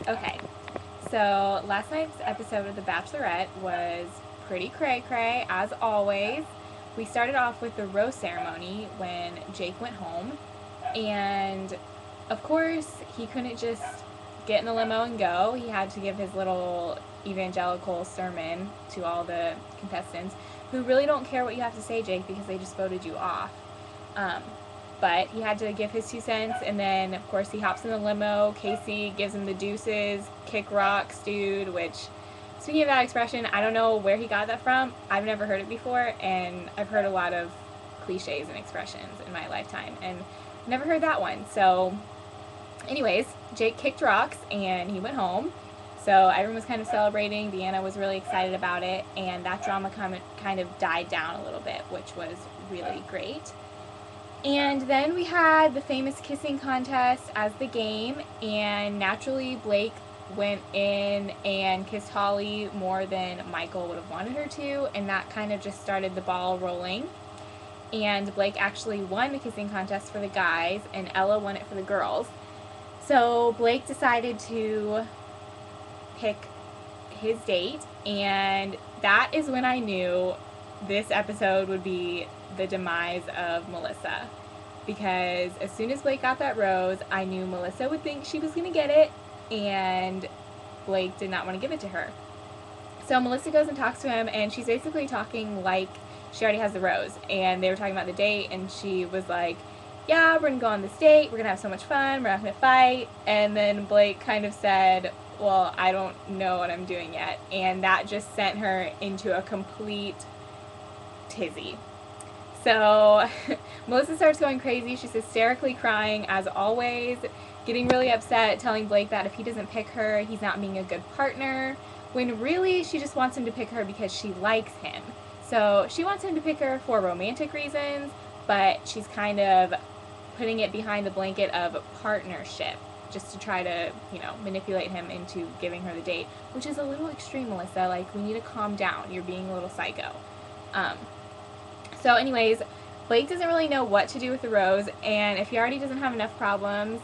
Okay, so last night's episode of The Bachelorette was pretty cray-cray, as always. We started off with the rose ceremony when Jake went home, and of course, he couldn't just get in the limo and go. He had to give his little evangelical sermon to all the contestants who really don't care what you have to say, Jake, because they just voted you off. Um, but he had to give his 2 cents, and then, of course, he hops in the limo. Casey gives him the deuces, kick rocks, dude, which, speaking of that expression, I don't know where he got that from. I've never heard it before, and I've heard a lot of cliches and expressions in my lifetime, and never heard that one. So, anyways, Jake kicked rocks, and he went home. So everyone was kind of celebrating. Deanna was really excited about it, and that drama kind of died down a little bit, which was really great. And then we had the famous kissing contest as the game, and naturally Blake went in and kissed Holly more than Michael would have wanted her to, and that kind of just started the ball rolling. And Blake actually won the kissing contest for the guys, and Ella won it for the girls. So Blake decided to pick his date, and that is when I knew this episode would be the demise of Melissa. Because as soon as Blake got that rose, I knew Melissa would think she was going to get it, and Blake did not want to give it to her. So Melissa goes and talks to him, and she's basically talking like she already has the rose. And they were talking about the date, and she was like, yeah, we're going to go on this date, we're going to have so much fun, we're not going to fight. And then Blake kind of said, well, I don't know what I'm doing yet. And that just sent her into a complete tizzy. So Melissa starts going crazy. She's hysterically crying, as always, getting really upset, telling Blake that if he doesn't pick her, he's not being a good partner, when really she just wants him to pick her because she likes him. So she wants him to pick her for romantic reasons, but she's kind of putting it behind the blanket of partnership, just to try to, manipulate him into giving her the date, which is a little extreme, Melissa. Like, we need to calm down. You're being a little psycho. So anyways, Blake doesn't really know what to do with the rose, and if he already doesn't have enough problems,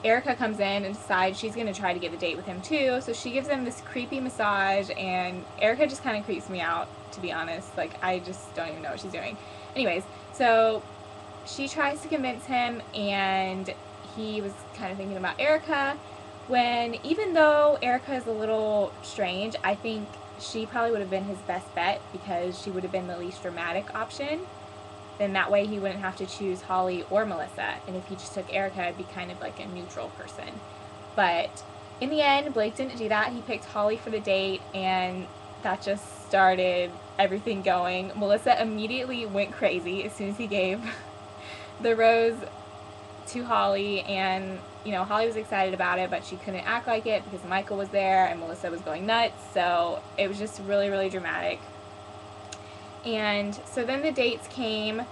Erica comes in and decides she's going to try to get a date with him too. So she gives him this creepy massage, and Erica just kind of creeps me out, to be honest. Like, I just don't even know what she's doing. Anyways, so she tries to convince him, and he was kind of thinking about Erica, when even though Erica is a little strange, I think she probably would have been his best bet because she would have been the least dramatic option. Then that way he wouldn't have to choose Holly or Melissa. And if he just took Erica, it'd be kind of like a neutral person. But in the end, Blake didn't do that. He picked Holly for the date, and that just started everything going. Melissa immediately went crazy as soon as he gave the rose to Holly, and Holly was excited about it, but she couldn't act like it because Michael was there and Melissa was going nuts. So it was just really, really dramatic. And so then the dates came,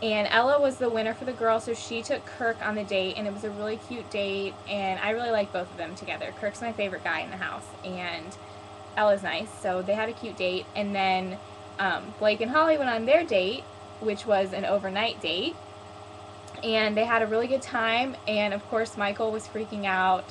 and Ella was the winner for the girls, so she took Kirk on the date, and it was a really cute date, and I really like both of them together. Kirk's my favorite guy in the house, and Ella's nice, so they had a cute date. And then Blake and Holly went on their date, which was an overnight date, and they had a really good time. And of course Michael was freaking out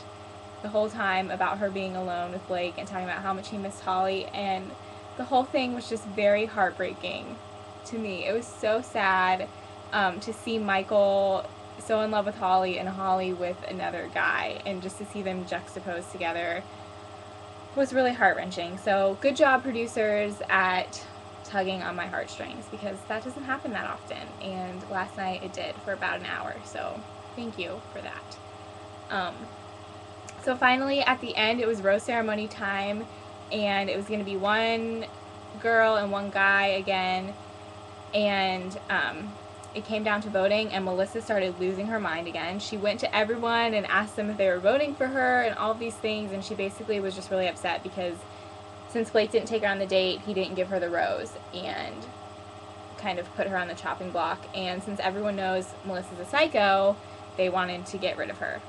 the whole time about her being alone with Blake and talking about how much he missed Holly, and the whole thing was just very heartbreaking to me. It was so sad to see Michael so in love with Holly and Holly with another guy, and just to see them juxtaposed together was really heart-wrenching. So good job, producers, at tugging on my heartstrings, because that doesn't happen that often, and last night it did for about an hour, so thank you for that. So finally at the end it was rose ceremony time, and it was going to be one girl and one guy again, and it came down to voting, and Melissa started losing her mind again. She went to everyone and asked them if they were voting for her and all these things, and she basically was just really upset because since Blake didn't take her on the date, he didn't give her the rose and kind of put her on the chopping block. And since everyone knows Melissa's a psycho, they wanted to get rid of her.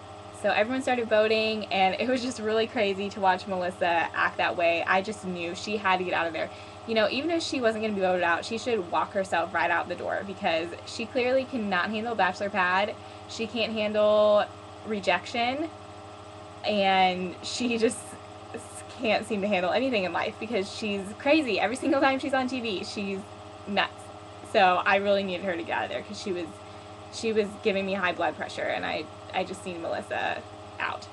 So everyone started voting, and it was just really crazy to watch Melissa act that way. I just knew she had to get out of there. Even if she wasn't going to be voted out, she should walk herself right out the door, because she clearly cannot handle Bachelor Pad. She can't handle rejection. and she just can't seem to handle anything in life because she's crazy. Every single time she's on TV, she's nuts. So I really needed her to get out of there because she was giving me high blood pressure, and I just need Melissa out.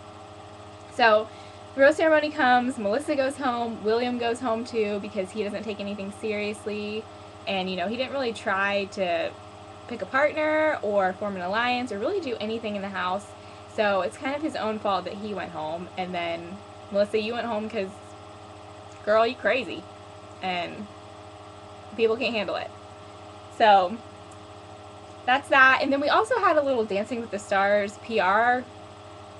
So the rose ceremony comes, Melissa goes home, William goes home too because he doesn't take anything seriously, and he didn't really try to pick a partner or form an alliance or really do anything in the house. So it's kind of his own fault that he went home. And then, Melissa, you went home because, girl, you crazy. And people can't handle it. So that's that. And then we also had a little Dancing with the Stars PR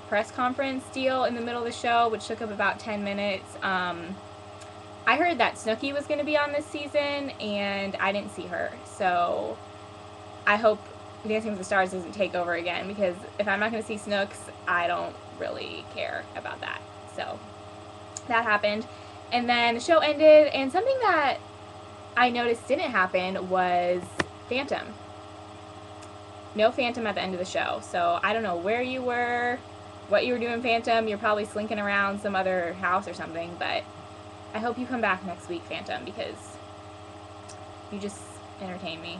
press conference deal in the middle of the show, which took up about 10 minutes. I heard that Snooki was going to be on this season, and I didn't see her. So I hope Dancing with the Stars doesn't take over again, because if I'm not going to see Snooks, I don't really care about that. So that happened. And then the show ended, and something that I noticed didn't happen was Phantom. No Phantom at the end of the show. So I don't know where you were, what you were doing, Phantom. You're probably slinking around some other house or something, but I hope you come back next week, Phantom, because you just entertain me.